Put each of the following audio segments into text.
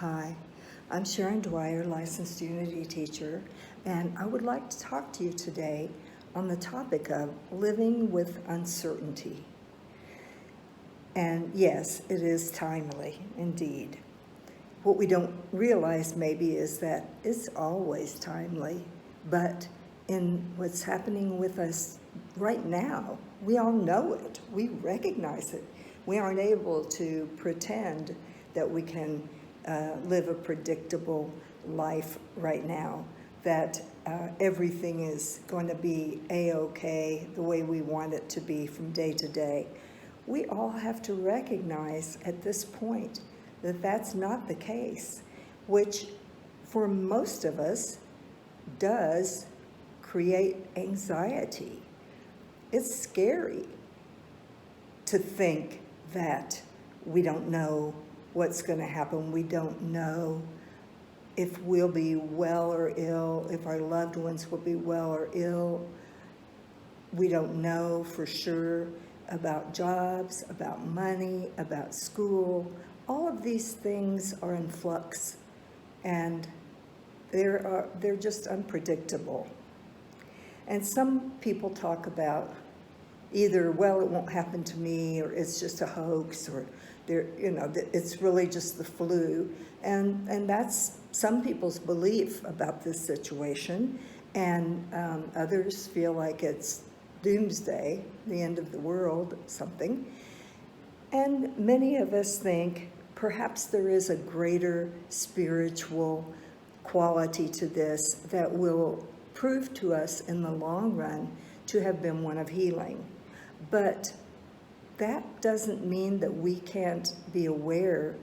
Hi, I'm Sharon Dwyer, licensed Unity teacher, and I would like to talk to you today on the topic of living with uncertainty. And yes, it is timely, indeed. What we don't realize maybe is that it's always timely, but in what's happening with us right now, we all know it, we recognize it. We aren't able to pretend that we can live a predictable life right now, that everything is going to be a-okay the way we want it to be from day to day. We all have to recognize at this point that that's not the case, which for most of us does create anxiety. It's scary to think that we don't know what's going to happen. We don't know if we'll be well or ill, if our loved ones will be well or ill. We don't know for sure about jobs, about money, about school. All of these things are in flux, and they're just unpredictable. And some people talk about either, well, it won't happen to me, or it's just a hoax, or it's really just the flu. And that's some people's belief about this situation, and others feel like it's doomsday, the end of the world, something. And many of us think perhaps there is a greater spiritual quality to this that will prove to us in the long run to have been one of healing. But that doesn't mean that we can't be aware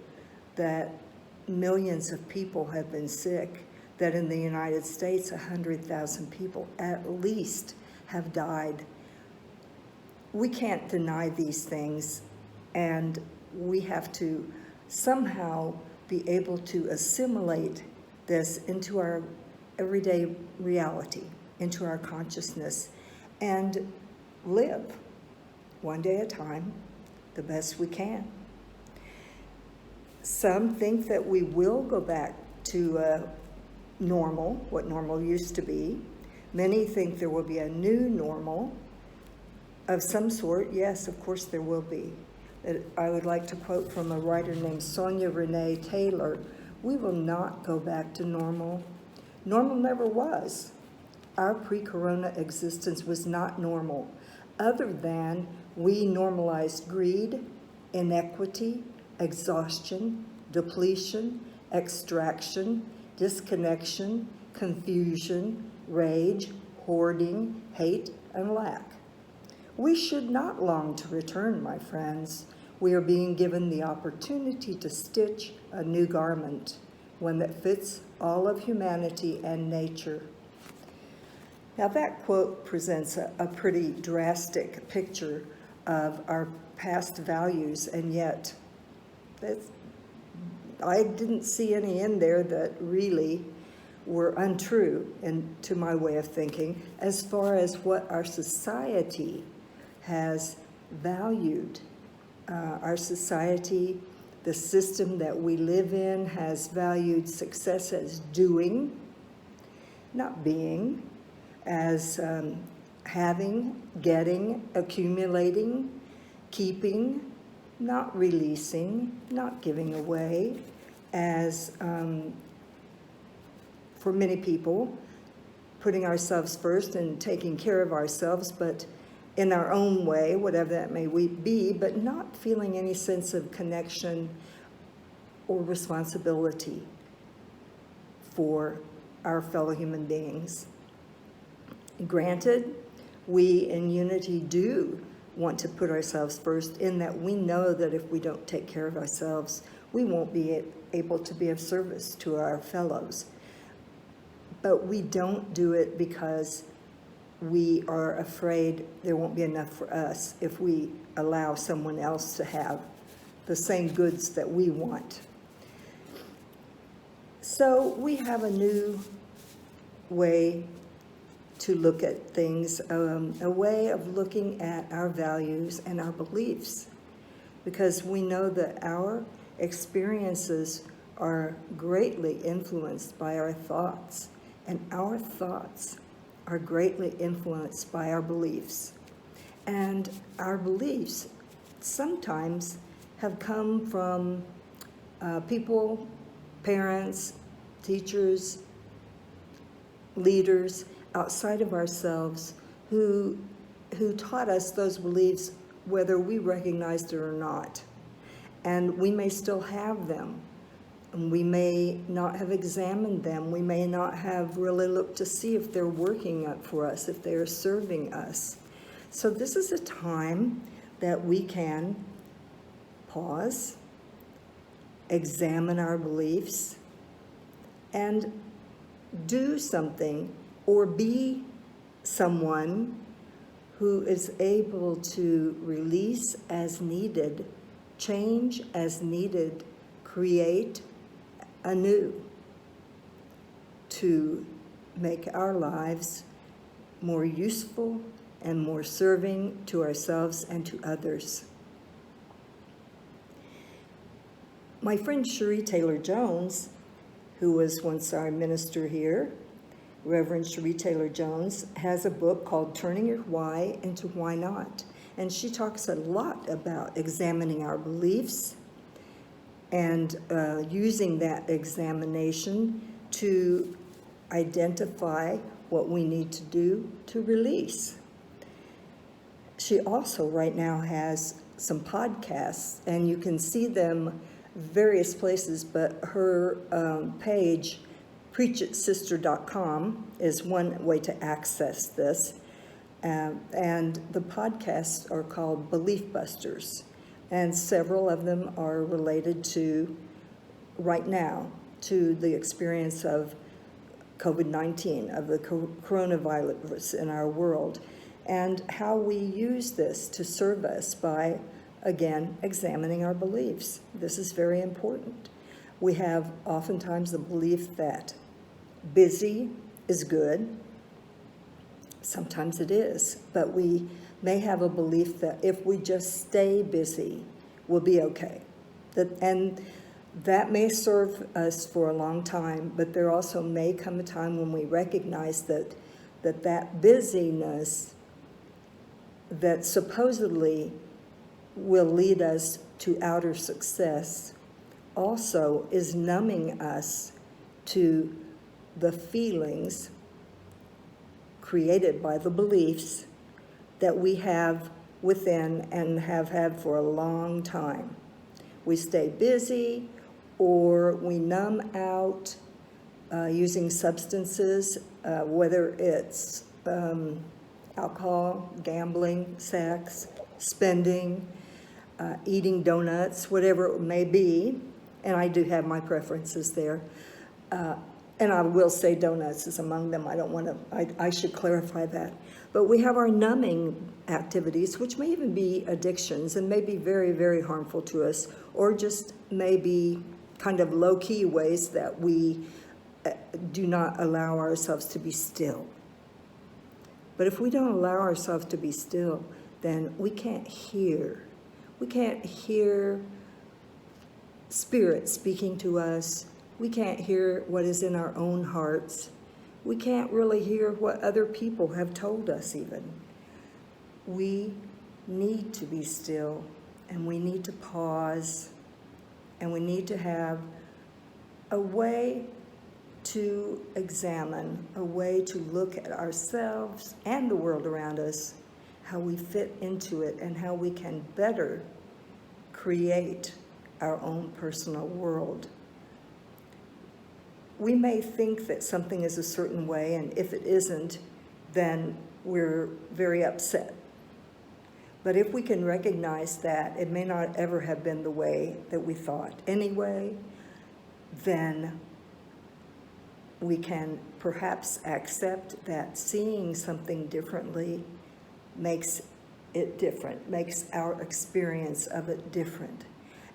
that millions of people have been sick, that in the United States, 100,000 people at least have died. We can't deny these things, and we have to somehow be able to assimilate this into our everyday reality, into our consciousness, and live one day at a time, the best we can. Some think that we will go back to normal, what normal used to be. Many think there will be a new normal of some sort. Yes, of course there will be. I would like to quote from a writer named Sonia Renee Taylor: "We will not go back to normal. Normal never was. Our pre-corona existence was not normal, other than we normalized greed, inequity, exhaustion, depletion, extraction, disconnection, confusion, rage, hoarding, hate, and lack. We should not long to return, my friends. We are being given the opportunity to stitch a new garment, one that fits all of humanity and nature." Now that quote presents a pretty drastic picture of our past values, and yet I didn't see any in there that really were untrue, and to my way of thinking, as far as what our society has valued. Our society, the system that we live in, has valued success as doing, not being, as having, getting, accumulating, keeping, not releasing, not giving away, as, for many people, putting ourselves first and taking care of ourselves, but in our own way, whatever that may be, but not feeling any sense of connection or responsibility for our fellow human beings. Granted, we in Unity do want to put ourselves first, in that we know that if we don't take care of ourselves, we won't be able to be of service to our fellows. But we don't do it because we are afraid there won't be enough for us if we allow someone else to have the same goods that we want. So we have a new way to look at things, a way of looking at our values and our beliefs, because we know that our experiences are greatly influenced by our thoughts, and our thoughts are greatly influenced by our beliefs. And our beliefs sometimes have come from people, parents, teachers, leaders outside of ourselves who taught us those beliefs whether we recognized it or not. And we may still have them. And we may not have examined them. We may not have really looked to see if they're working for us, if they're serving us. So this is a time that we can pause, examine our beliefs, and do something or be someone who is able to release as needed, change as needed, create anew to make our lives more useful and more serving to ourselves and to others. My friend Cherie Taylor Jones, who was once our minister here, Reverend Cherie Taylor Jones, has a book called Turning Your Why into Why Not. And she talks a lot about examining our beliefs and using that examination to identify what we need to do to release. She also right now has some podcasts, and you can see them various places, but her page, preachitssister.com, is one way to access this. And the podcasts are called Belief Busters, and several of them are related to, right now, to the experience of COVID-19, of the coronavirus in our world, and how we use this to serve us by, again, examining our beliefs. This is very important. We have oftentimes the belief that busy is good. Sometimes it is, but we may have a belief that if we just stay busy, we'll be okay. And that may serve us for a long time, but there also may come a time when we recognize that busyness that supposedly will lead us to outer success also is numbing us to the feelings created by the beliefs that we have within and have had for a long time. We stay busy, or we numb out using substances, whether it's alcohol, gambling, sex, spending, eating donuts, whatever it may be. And I do have my preferences there. And I will say donuts is among them. I should clarify that. But we have our numbing activities, which may even be addictions and may be very, very harmful to us, or just maybe kind of low-key ways that we do not allow ourselves to be still. But if we don't allow ourselves to be still, then we can't hear. We can't hear Spirit speaking to us. We can't hear what is in our own hearts. We can't really hear what other people have told us even. We need to be still, and we need to pause, and we need to have a way to examine, a way to look at ourselves and the world around us, how we fit into it, and how we can better create our own personal world. We may think that something is a certain way, and if it isn't, then we're very upset. But if we can recognize that it may not ever have been the way that we thought anyway, then we can perhaps accept that seeing something differently makes it different, makes our experience of it different.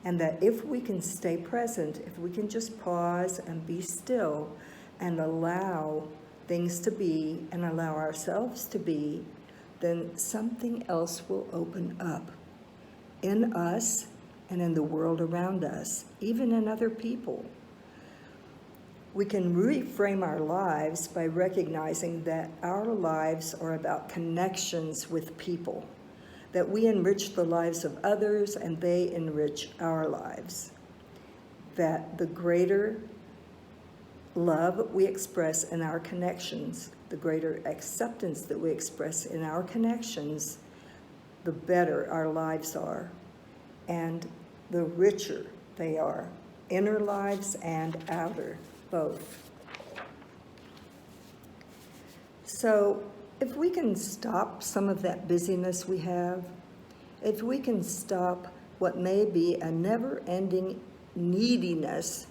And that if we can stay present, if we can just pause and be still and allow things to be and allow ourselves to be, then something else will open up in us and in the world around us, even in other people. We can reframe our lives by recognizing that our lives are about connections with people, that we enrich the lives of others and they enrich our lives, that the greater love we express in our connections, the greater acceptance that we express in our connections, the better our lives are and the richer they are, inner lives and outer, both. So if we can stop some of that busyness we have, if we can stop what may be a never-ending neediness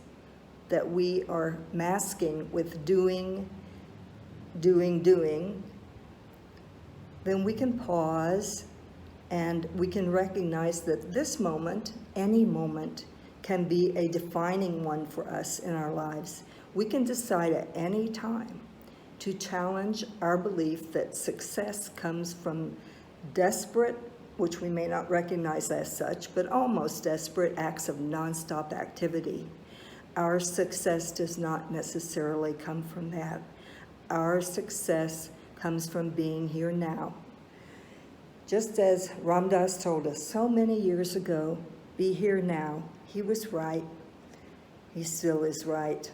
that we are masking with doing, then we can pause and we can recognize that this moment, any moment, can be a defining one for us in our lives. We can decide at any time to challenge our belief that success comes from desperate, which we may not recognize as such, but almost desperate acts of nonstop activity. Our success does not necessarily come from that. Our success comes from being here now. Just as Ram Dass told us so many years ago, be here now. He was right. He still is right.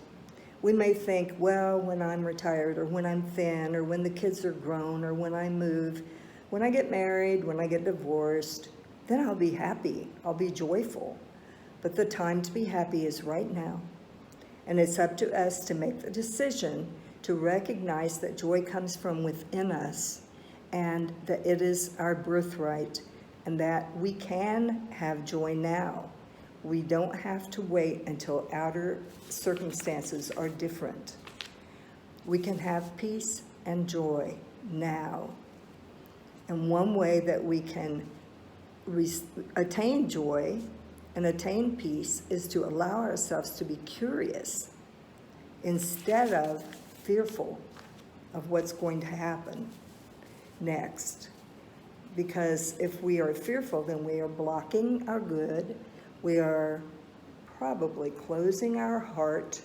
We may think, well, when I'm retired, or when I'm thin, or when the kids are grown, or when I move, when I get married, when I get divorced, then I'll be happy. I'll be joyful. But the time to be happy is right now. And it's up to us to make the decision to recognize that joy comes from within us and that it is our birthright and that we can have joy now. We don't have to wait until outer circumstances are different. We can have peace and joy now. And one way that we can attain joy and attain peace is to allow ourselves to be curious instead of fearful of what's going to happen next. Because if we are fearful, then we are blocking our good, we are probably closing our heart,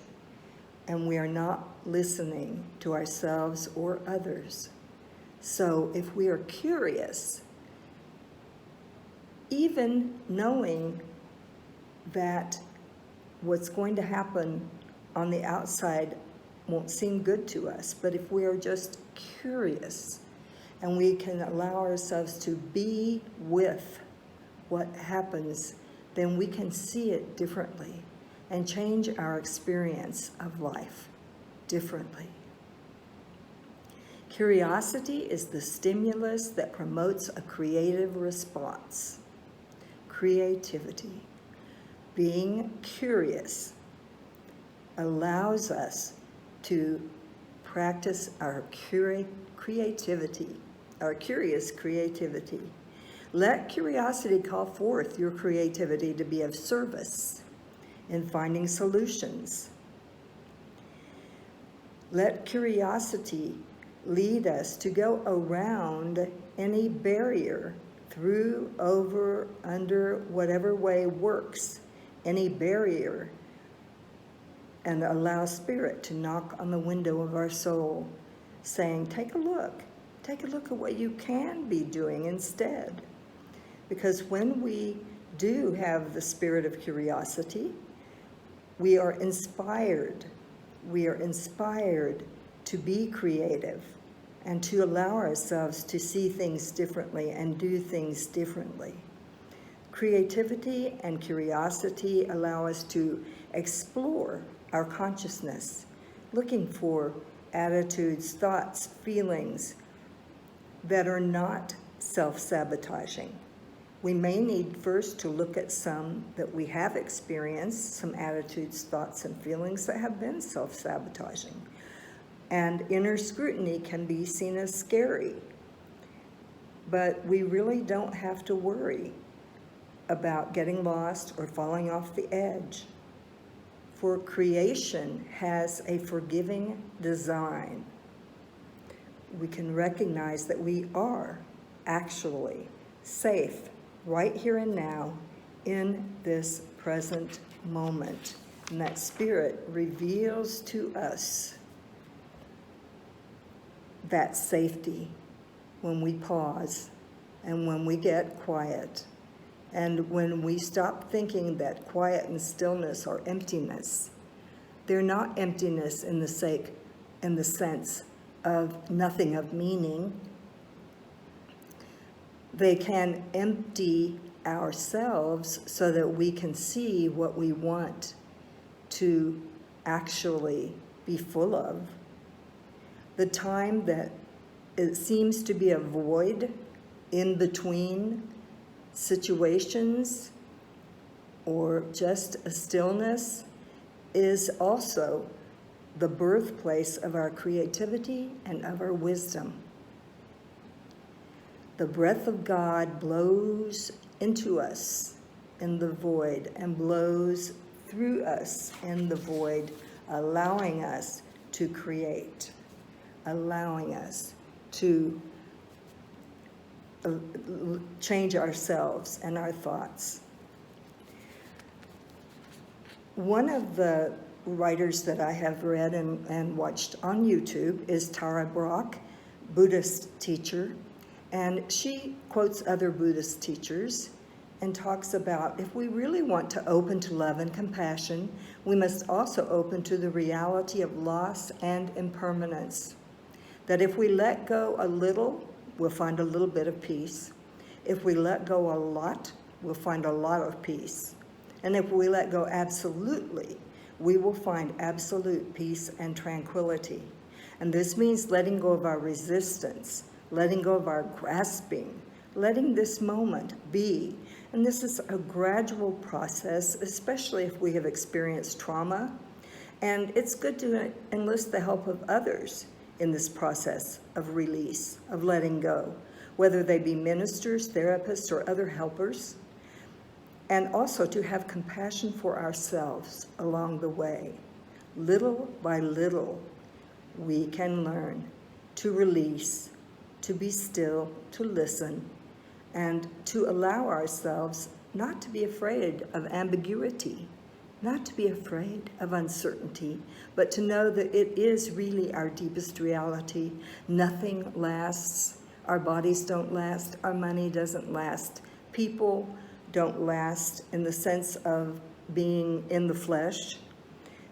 and we are not listening to ourselves or others. So if we are curious, even knowing that what's going to happen on the outside won't seem good to us, but if we are just curious and we can allow ourselves to be with what happens, then we can see it differently and change our experience of life differently. Curiosity is the stimulus that promotes a creative response. Creativity. Being curious allows us to practice our creativity, our curious creativity. Let curiosity call forth your creativity to be of service in finding solutions. Let curiosity lead us to go around any barrier, through, over, under, whatever way works, any barrier, and allow Spirit to knock on the window of our soul, saying, take a look at what you can be doing instead. Because when we do have the spirit of curiosity, we are inspired to be creative and to allow ourselves to see things differently and do things differently. Creativity and curiosity allow us to explore our consciousness, looking for attitudes, thoughts, feelings that are not self-sabotaging. We may need first to look at some that we have experienced, some attitudes, thoughts, and feelings that have been self-sabotaging. And inner scrutiny can be seen as scary. But we really don't have to worry about getting lost or falling off the edge. For creation has a forgiving design. We can recognize that we are actually safe right here and now in this present moment. And that spirit reveals to us that safety when we pause and when we get quiet and when we stop thinking that quiet and stillness are emptiness. They're not emptiness in the sense of nothing of meaning. They can empty ourselves so that we can see what we want to actually be full of. The time that it seems to be a void in between situations or just a stillness is also the birthplace of our creativity and of our wisdom. The breath of God blows into us in the void and blows through us in the void, allowing us to create, allowing us to change ourselves and our thoughts. One of the writers that I have read and watched on YouTube is Tara Brach, Buddhist teacher, and she quotes other Buddhist teachers and talks about if we really want to open to love and compassion, we must also open to the reality of loss and impermanence. That if we let go a little, we'll find a little bit of peace. If we let go a lot, we'll find a lot of peace. And if we let go absolutely, we will find absolute peace and tranquility. And this means letting go of our resistance, letting go of our grasping, letting this moment be. And this is a gradual process, especially if we have experienced trauma. And it's good to enlist the help of others in this process of release, of letting go, whether they be ministers, therapists, or other helpers. And also to have compassion for ourselves along the way. Little by little, we can learn to release, to be still, to listen, and to allow ourselves not to be afraid of ambiguity, not to be afraid of uncertainty, but to know that it is really our deepest reality. Nothing lasts. Our bodies don't last. Our money doesn't last. People don't last in the sense of being in the flesh.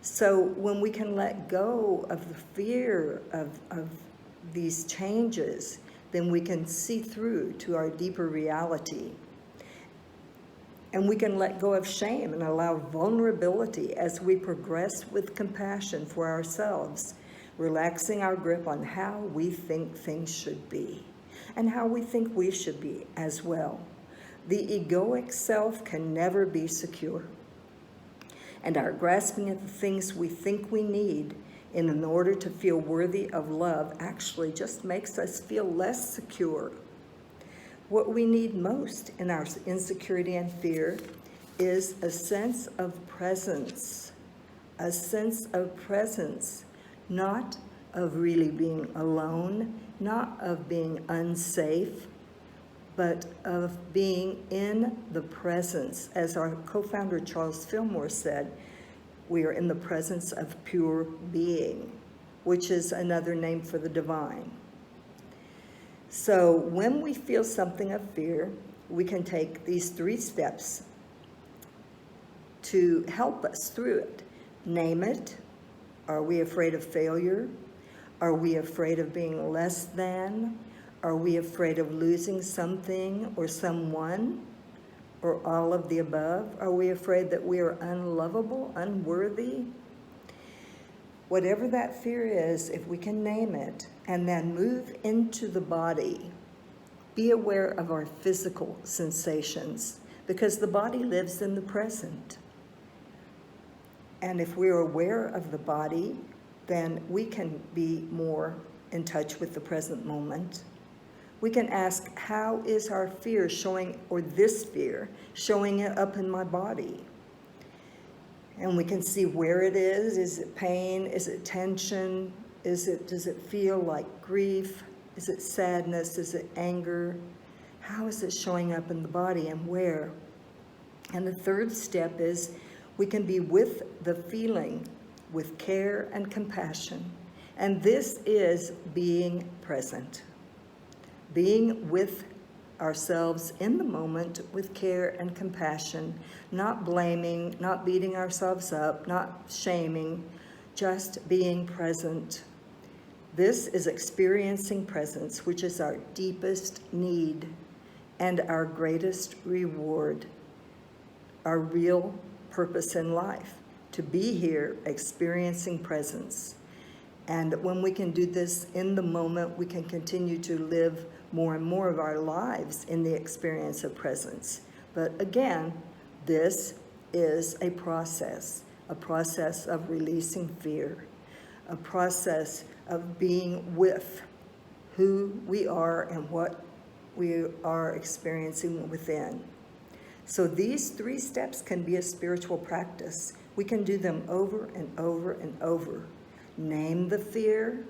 So when we can let go of the fear of these changes, then we can see through to our deeper reality. And we can let go of shame and allow vulnerability as we progress with compassion for ourselves, relaxing our grip on how we think things should be and how we think we should be as well. The egoic self can never be secure. And our grasping at the things we think we need in order to feel worthy of love actually just makes us feel less secure. What we need most in our insecurity and fear is a sense of presence, not of really being alone, not of being unsafe, but of being in the presence. As our co-founder Charles Fillmore said, we are in the presence of pure being, which is another name for the divine. So when we feel something of fear, we can take these 3 steps to help us through it. Name it. Are we afraid of failure? Are we afraid of being less than? Are we afraid of losing something or someone? Or all of the above? Are we afraid that we are unlovable, unworthy? Whatever that fear is, if we can name it and then move into the body, be aware of our physical sensations because the body lives in the present. And if we're aware of the body, then we can be more in touch with the present moment. We can ask, how is our fear showing, or this fear, showing it up in my body? And we can see where it is. Is it pain? Is it tension? Does it feel like grief? Is it sadness? Is it anger? How is it showing up in the body and where? And the 3rd step is We can be with the feeling with care and compassion. And this is being present. Being with ourselves in the moment with care and compassion, not blaming, not beating ourselves up, not shaming, just being present. This is experiencing presence, which is our deepest need and our greatest reward, our real purpose in life, to be here experiencing presence. And when we can do this in the moment, we can continue to live more and more of our lives in the experience of presence. But again, this is a process of releasing fear, a process of being with who we are and what we are experiencing within. So these 3 steps can be a spiritual practice. We can do them over and over and over. Name the fear,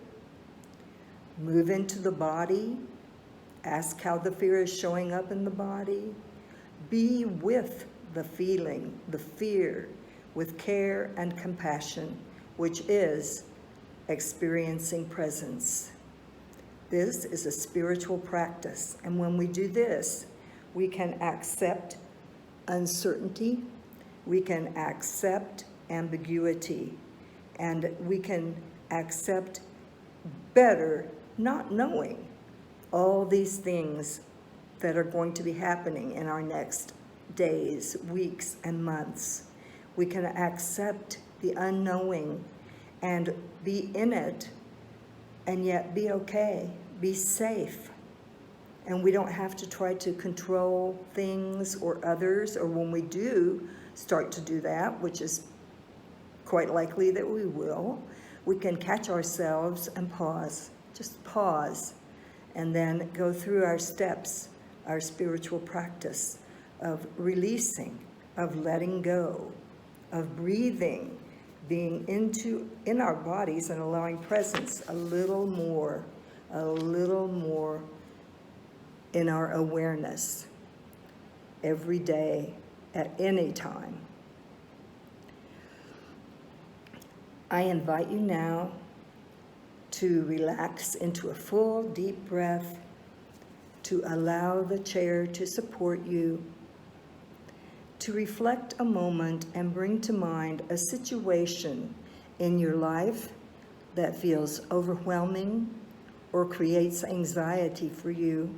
move into the body, ask how the fear is showing up in the body, be with the feeling, the fear, with care and compassion, which is experiencing presence. This is a spiritual practice, and when we do this, we can accept uncertainty, we can accept ambiguity, and we can accept better not knowing all these things that are going to be happening in our next days, weeks, and months. We can accept the unknowing and be in it and yet be okay, be safe. And we don't have to try to control things or others, or when we do start to do that, which is quite likely that we will, we can catch ourselves and pause, just pause, and then go through our steps, our spiritual practice of releasing, of letting go, of breathing, being in our bodies and allowing presence a little more in our awareness every day, at any time. I invite you now to relax into a full, deep breath, to allow the chair to support you, to reflect a moment and bring to mind a situation in your life that feels overwhelming or creates anxiety for you.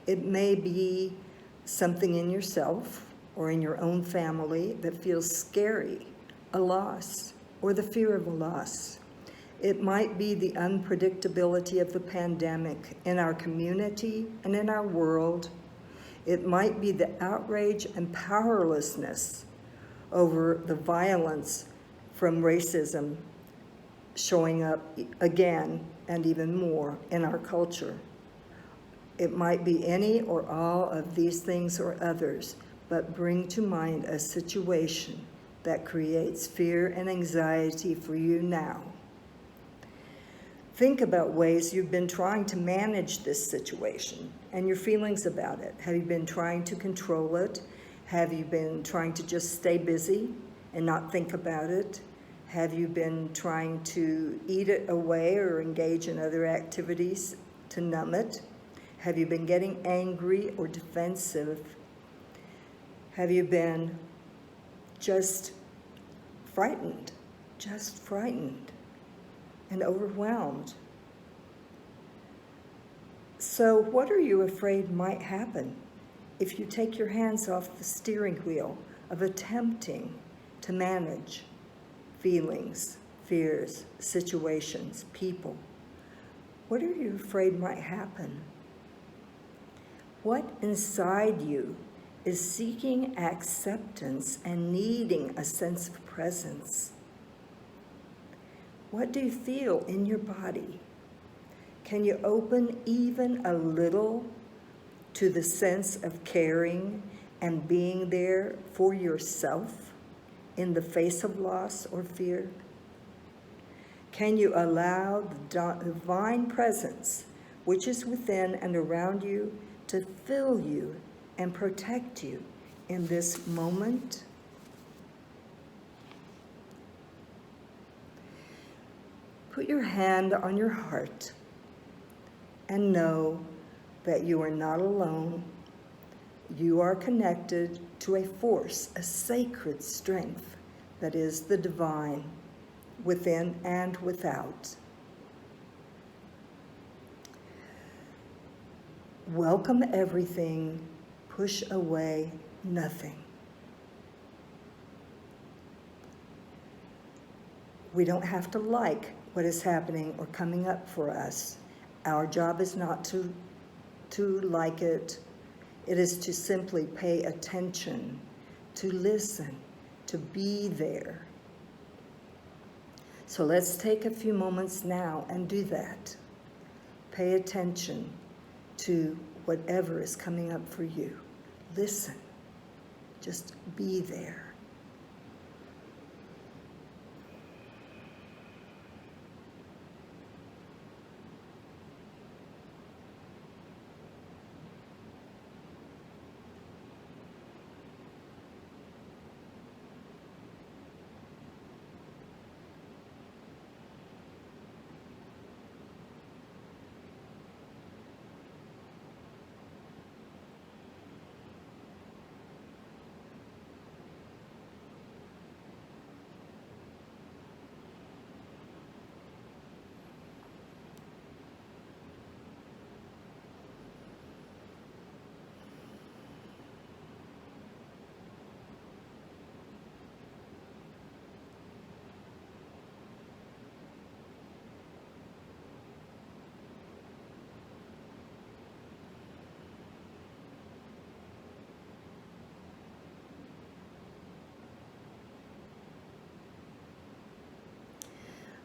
It may be something in yourself or in your own family that feels scary, a loss, or the fear of a loss. It might be the unpredictability of the pandemic in our community and in our world. It might be the outrage and powerlessness over the violence from racism showing up again and even more in our culture. It might be any or all of these things or others, but bring to mind a situation that creates fear and anxiety for you now. Think about ways you've been trying to manage this situation and your feelings about it. Have you been trying to control it? Have you been trying to just stay busy and not think about it? Have you been trying to eat it away or engage in other activities to numb it? Have you been getting angry or defensive? Have you been just frightened and overwhelmed? So what are you afraid might happen if you take your hands off the steering wheel of attempting to manage feelings, fears, situations, people? What are you afraid might happen? What inside you is seeking acceptance and needing a sense of presence? What do you feel in your body? Can you open even a little to the sense of caring and being there for yourself in the face of loss or fear? Can you allow the divine presence, which is within and around you, to fill you and protect you in this moment? Put your hand on your heart and know that you are not alone. You are connected to a force, a sacred strength that is the divine, within and without. Welcome everything, push away nothing. We don't have to like what is happening or coming up for us. Our job is not to like it. It is to simply pay attention, to listen, to be there. So let's take a few moments now and do that. Pay attention to whatever is coming up for you. Listen. Just be there.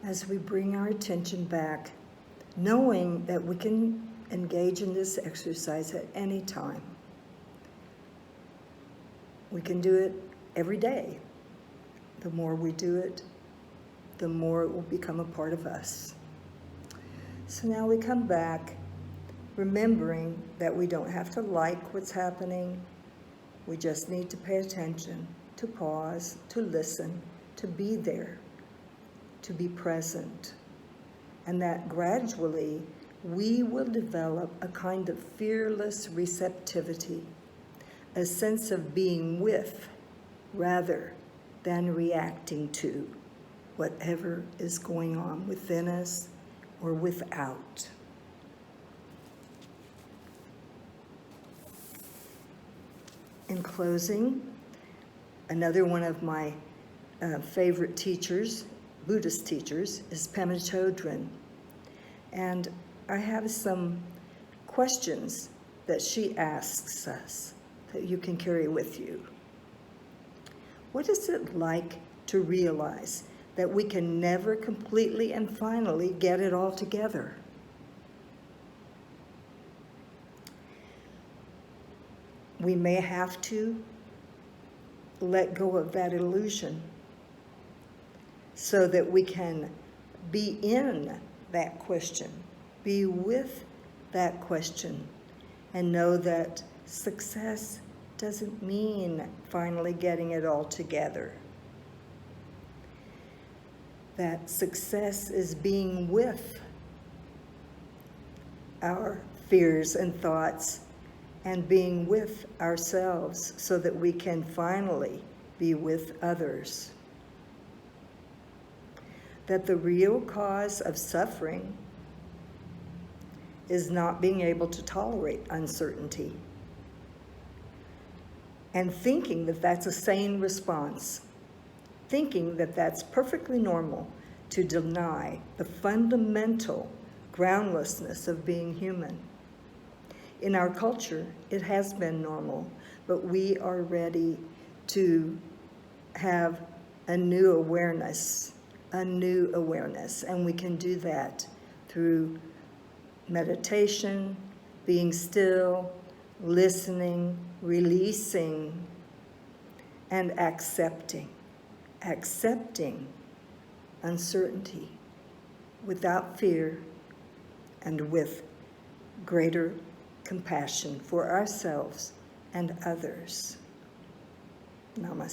As we bring our attention back, knowing that we can engage in this exercise at any time. We can do it every day. The more we do it, the more it will become a part of us. So now we come back, remembering that we don't have to like what's happening. We just need to pay attention, to pause, to listen, to be there, to be present. And that gradually we will develop a kind of fearless receptivity, a sense of being with rather than reacting to whatever is going on within us or without. In closing, another one of my favorite teachers, Buddhist teachers, is Pema Chodron. And I have some questions that she asks us that you can carry with you. What is it like to realize that we can never completely and finally get it all together? We may have to let go of that illusion so that we can be in that question, be with that question, and know that success doesn't mean finally getting it all together. That success is being with our fears and thoughts and being with ourselves so that we can finally be with others. That the real cause of suffering is not being able to tolerate uncertainty and thinking that that's a sane response, thinking that that's perfectly normal to deny the fundamental groundlessness of being human. In our culture, it has been normal, but we are ready to have a new awareness, and we can do that through meditation, being still, listening, releasing, and accepting uncertainty without fear and with greater compassion for ourselves and others. Namaste.